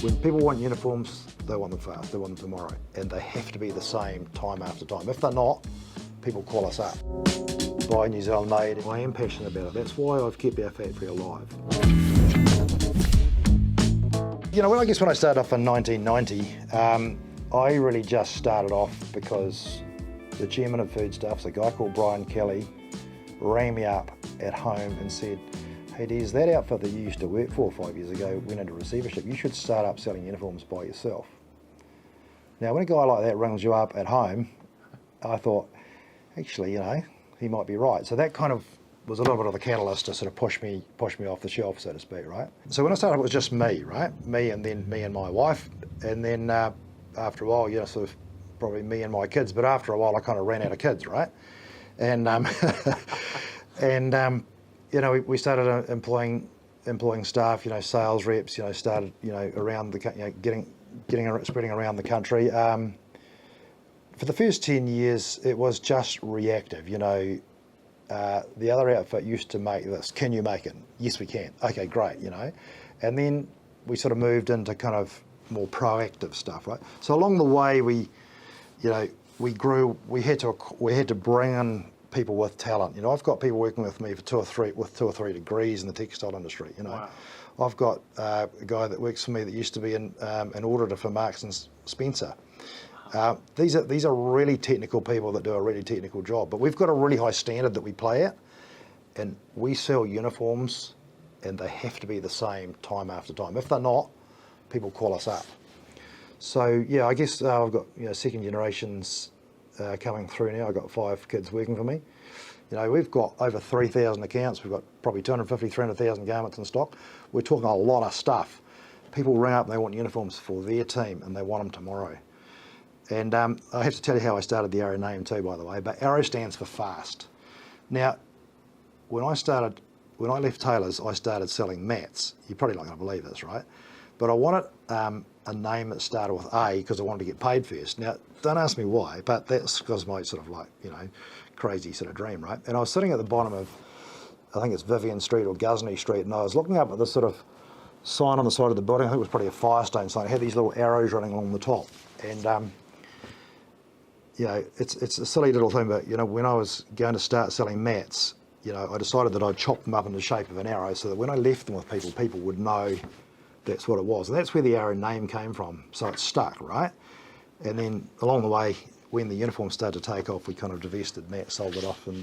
When people want uniforms, they want them fast, they want them tomorrow, and they have to be the same time after time. If they're not, people call us up. Buy New Zealand made. I am passionate about it. That's why I've kept our factory alive. You know, when I started off in 1990, I really just started off because the chairman of Foodstuffs, a guy called Brian Kelly, rang me up at home and said, "Hey Des, that outfit that you used to work for 5 years ago went into receivership. You should start up selling uniforms by yourself." Now, when a guy like that rings you up at home, I thought, actually, you know, he might be right. So that kind of was a little bit of the catalyst to sort of push me off the shelf, so to speak, right? So when I started, it was just me, right? Me and my wife, and then after a while, you know, sort of probably me and my kids. But after a while, I kind of ran out of kids, right? And you know, we started employing staff, you know, sales reps, you know, started, you know, around the, you know, spreading around the country. For the first 10 years, it was just reactive, you know. The other outfit used to make this. Can you make it? Yes, we can. Okay, great, you know. And then we sort of moved into kind of more proactive stuff, right? So along the way, we grew. We had to bring in people with talent. You know, I've got people working with me for two or three degrees in the textile industry. You know, wow. I've got a guy that works for me that used to be an auditor for Marks and Spencer. These are really technical people that do a really technical job, but we've got a really high standard that we play at, and we sell uniforms, and they have to be the same time after time. If they're not, people call us up. So yeah, I guess I've got, you know, second generations coming through now. I've got 5 kids working for me. You know, we've got over 3,000 accounts. We've got probably 250, 300,000 garments in stock. We're talking a lot of stuff. People ring up and they want uniforms for their team, and they want them tomorrow. And I have to tell you how I started the Arrow name too, by the way, but Arrow stands for fast. Now, when I left Taylor's, I started selling mats. You're probably not going to believe this, right? But I wanted a name that started with A because I wanted to get paid first. Now, don't ask me why, but that's because my sort of like, you know, crazy sort of dream, right? And I was sitting at the bottom of, I think it's Vivian Street or Ghuznee Street, and I was looking up at this sort of sign on the side of the building. I think it was probably a Firestone sign. It had these little arrows running along the top. And you know, it's a silly little thing, but, you know, when I was going to start selling mats, you know, I decided that I'd chop them up in the shape of an arrow so that when I left them with people, people would know that's what it was. And that's where the Arrow name came from. So it stuck, right? And then along the way, when the uniform started to take off, we kind of divested Matt, sold it off, and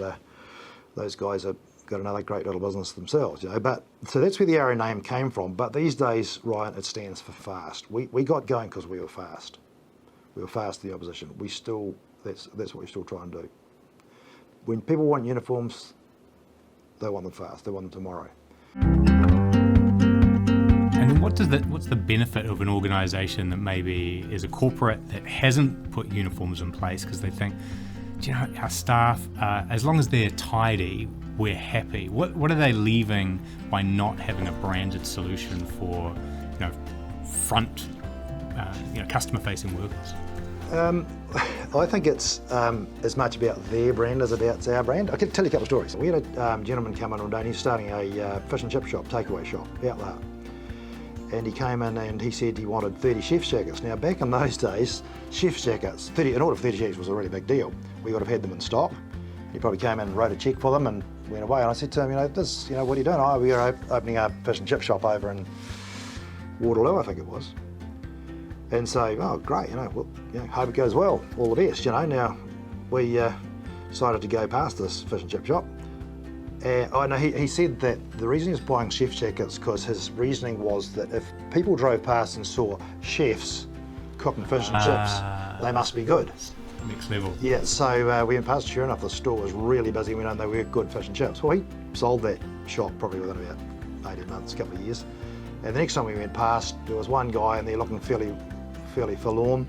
those guys have got another great little business themselves, you know. But so that's where the Arrow name came from. But these days, Ryan, it stands for fast. We got going because we were fast. We were fast to the opposition. We still, that's what we still try and do. When people want uniforms, they want them fast. They want them tomorrow. And then what's the benefit of an organisation that maybe is a corporate that hasn't put uniforms in place because they think, do you know, our staff, as long as they're tidy, we're happy. What are they leaving by not having a branded solution for, you know, front, you know, customer-facing workers? I think it's as much about their brand as about our brand. I can tell you a couple of stories. We had a gentleman come in one day, and he's starting a fish and chip shop, takeaway shop, out there. And he came in and he said he wanted 30 chef's jackets. Now, back in those days, chef's jackets, in order for 30 jackets was a really big deal. We would have had them in stock. He probably came in and wrote a cheque for them and went away. And I said to him, you know, what are you doing? Oh, we're opening a fish and chip shop over in Waterloo, I think it was. And so, oh, great, you know, well, you know, hope it goes well, all the best, you know. Now, we decided to go past this fish and chip shop. I know he said that the reason he was buying chef's jackets because his reasoning was that if people drove past and saw chefs cooking fish and chips, they must be good. Next level. Yeah, so we went past, sure enough, the store was really busy. We know they were good fish and chips. Well, he sold that shop probably within about 18 months, a couple of years. And the next time we went past, there was one guy in there looking fairly forlorn,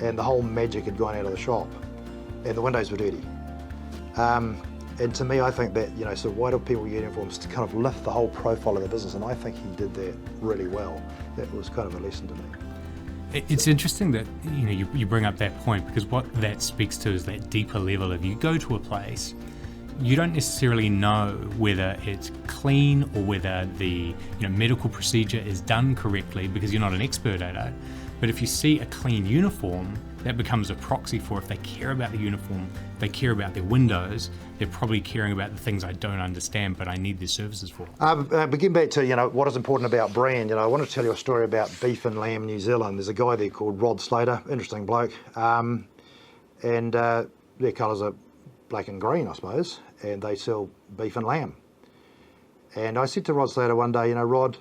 and the whole magic had gone out of the shop, and the windows were dirty. And to me, I think that, you know, so why do people wear uniforms to kind of lift the whole profile of the business? And I think he did that really well. That was kind of a lesson to me. It's interesting that, you know, you bring up that point, because what that speaks to is that deeper level of, you go to a place, you don't necessarily know whether it's clean or whether the medical procedure is done correctly because you're not an expert at it. But if you see a clean uniform, that becomes a proxy for if they care about the uniform, if they care about their windows, they're probably caring about the things I don't understand but I need their services for. Getting back to what is important about brand, I want to tell you a story about beef and lamb New Zealand. There's a guy there called Rod Slater, interesting bloke, and their colours are black and green, I suppose, and they sell beef and lamb. And I said to Rod Slater one day, Rod,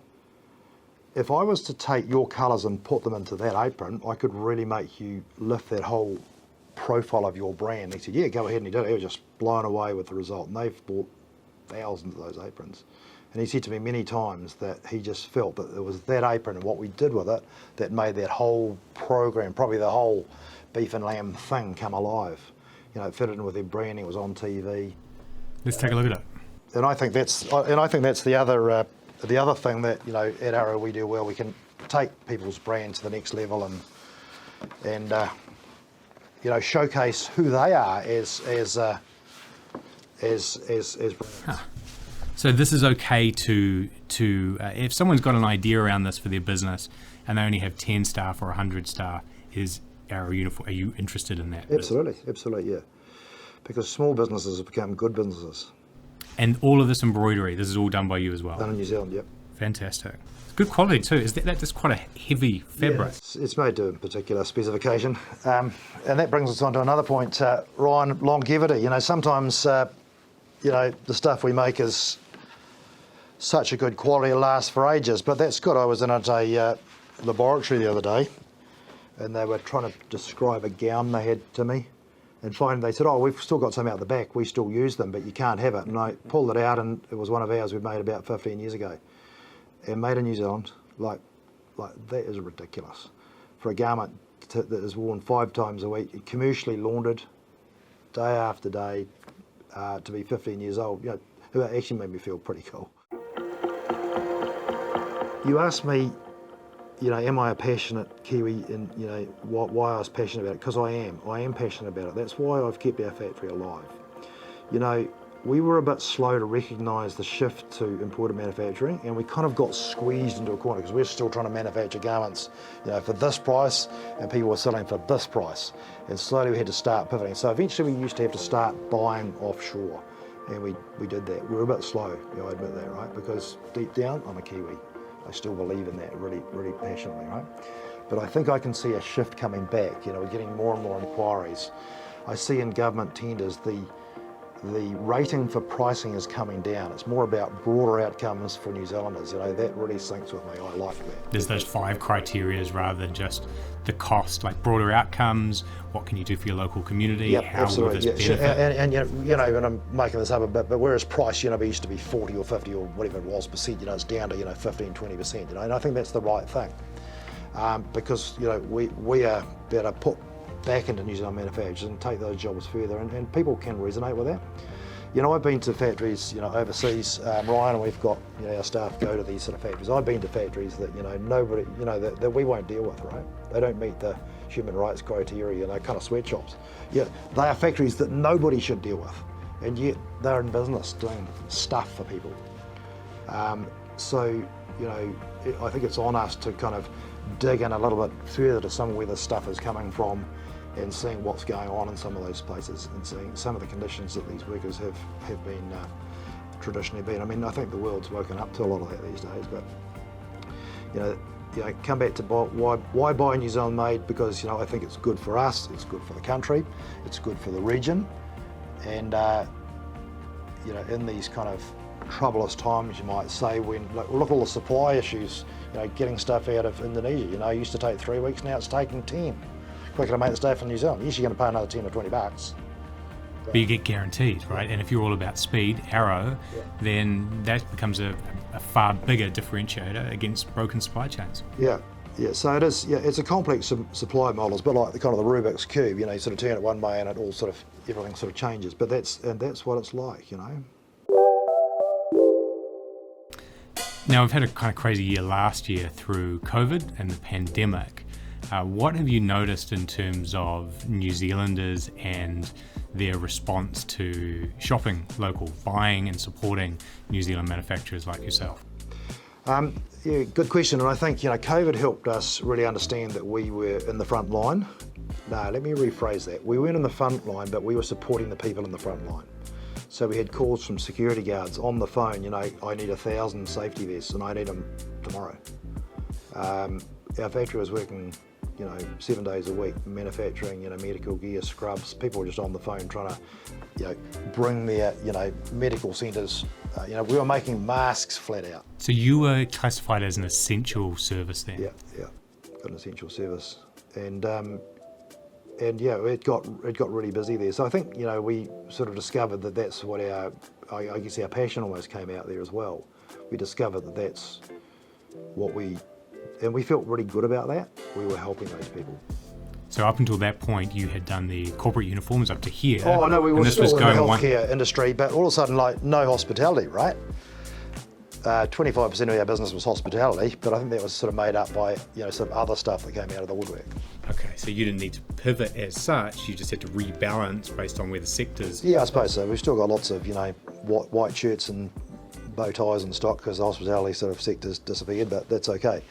if I was to take your colours and put them into that apron, I could really make you lift that whole profile of your brand. He said, yeah, go ahead, and he did it. He was just blown away with the result, and they've bought thousands of those aprons. And he said to me many times that he just felt that it was that apron and what we did with it that made that whole program, probably the whole beef and lamb thing, come alive. It fitted in with their branding, it was on TV. Let's take a look at it. And I think that's the other thing that at Arrow we do well. We can take people's brand to the next level and showcase who they are as brands. Huh. So this is okay to if someone's got an idea around this for their business and they only have 10 staff or 100 staff, is Arrow uniform? Are you interested in that? Absolutely, yeah. Because small businesses have become good businesses. And all of this embroidery, this is all done by you as well? Done in New Zealand, yep. Fantastic. It's good quality too. Is that's quite a heavy fabric? Yeah, it's made to a particular specification. And that brings us on to another point, Ryan, longevity. Sometimes, the stuff we make is such a good quality, it lasts for ages, but that's good. I was in a laboratory the other day, and they were trying to describe a gown they had to me. And finally they said, oh, we've still got some out the back, we still use them, but you can't have it. And I pulled it out, and it was one of ours we made about 15 years ago. And made in New Zealand, like that is ridiculous. For a garment that is worn 5 times a week, commercially laundered, day after day, to be 15 years old, it actually made me feel pretty cool. You asked me, am I a passionate Kiwi, and why I was passionate about it? Because I am passionate about it. That's why I've kept our factory alive. We were a bit slow to recognise the shift to imported manufacturing, and we kind of got squeezed into a corner because we're still trying to manufacture garments, for this price, and people were selling for this price. And slowly we had to start pivoting. So eventually we used to have to start buying offshore, and we did that. We were a bit slow, I admit that, right? Because deep down, I'm a Kiwi. I still believe in that really, really passionately, right? But I think I can see a shift coming back. We're getting more and more inquiries. I see in government tenders the rating for pricing is coming down. It's more about broader outcomes for New Zealanders. That really syncs with me. I like that. There's those 5 criterias rather than just the cost, like broader outcomes. What can you do for your local community? Yep, how absolutely. will this benefit? And I'm making this up a bit, but whereas price, it used to be 40 or 50 or whatever it was percent, it's down to 15, 20%. And I think that's the right thing, because we are better put back into New Zealand manufacturers and take those jobs further, and people can resonate with that. I've been to factories, overseas, Ryan, and we've got, our staff go to these sort of factories. I've been to factories that, nobody, that we won't deal with, right? They don't meet the human rights criteria, kind of sweatshops. Yeah, they are factories that nobody should deal with, and yet they're in business doing stuff for people. So, I think it's on us to kind of dig in a little bit further to some of where this stuff is coming from, and seeing what's going on in some of those places, and seeing some of the conditions that these workers have been traditionally been. I think the world's woken up to a lot of that these days, but come back to why buy New Zealand made? Because I think it's good for us, it's good for the country, it's good for the region, and in these kind of troublous times, you might say, when look at all the supply issues, getting stuff out of Indonesia. It used to take 3 weeks, now it's taking 10. Quicker to make the stuff in New Zealand. Usually you're going to pay another 10 or 20 bucks. But you get guaranteed, right? And if you're all about speed, Arrow, then that becomes a far bigger differentiator against broken supply chains. Yeah. So it is. Yeah, it's a complex supply model. It's a bit like the kind of the Rubik's cube. You sort of turn it one way and it all everything sort of changes. But that's what it's like. Now, we've had a kind of crazy year last year through COVID and the pandemic. What have you noticed in terms of New Zealanders and their response to shopping local, buying and supporting New Zealand manufacturers like yourself? Yeah, good question. And I think, COVID helped us really understand that we were in the front line. No, let me rephrase that. We weren't in the front line, but we were supporting the people in the front line. So we had calls from security guards on the phone, I need 1,000 safety vests and I need them tomorrow. Our factory was working, 7 days a week, manufacturing, medical gear, scrubs. People were just on the phone trying to, bring their, medical centres. We were making masks flat out. So you were classified as an essential service then? Yeah, got an essential service. And yeah, it got really busy there. So I think, we sort of discovered that that's what our passion almost came out there as well. We discovered that that's what and we felt really good about that. We were helping those people. So up until that point, you had done the corporate uniforms up to here. Oh no, we were this still was in the going healthcare industry, but all of a sudden, no hospitality, right? 25% of our business was hospitality, but I think that was sort of made up by, some other stuff that came out of the woodwork. Okay, so you didn't need to pivot as such, you just had to rebalance based on where the sectors... Yeah, I suppose so. We've still got lots of, white shirts and bow ties in stock because the hospitality sort of sector's disappeared, but that's okay.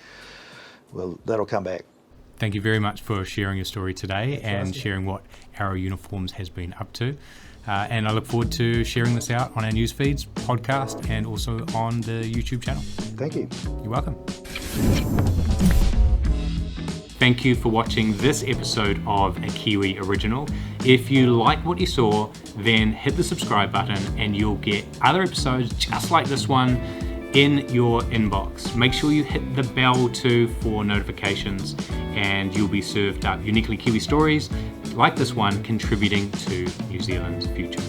Well, that'll come back. Thank you very much for sharing your story today and sharing what Arrow Uniforms has been up to. And I look forward to sharing this out on our news feeds, podcast, and also on the YouTube channel. Thank you. You're welcome. Thank you for watching this episode of a Kiwi Original. If you like what you saw, then hit the subscribe button and you'll get other episodes just like this one in your inbox. Make sure you hit the bell too for notifications and you'll be served up uniquely Kiwi stories like this one contributing to New Zealand's future.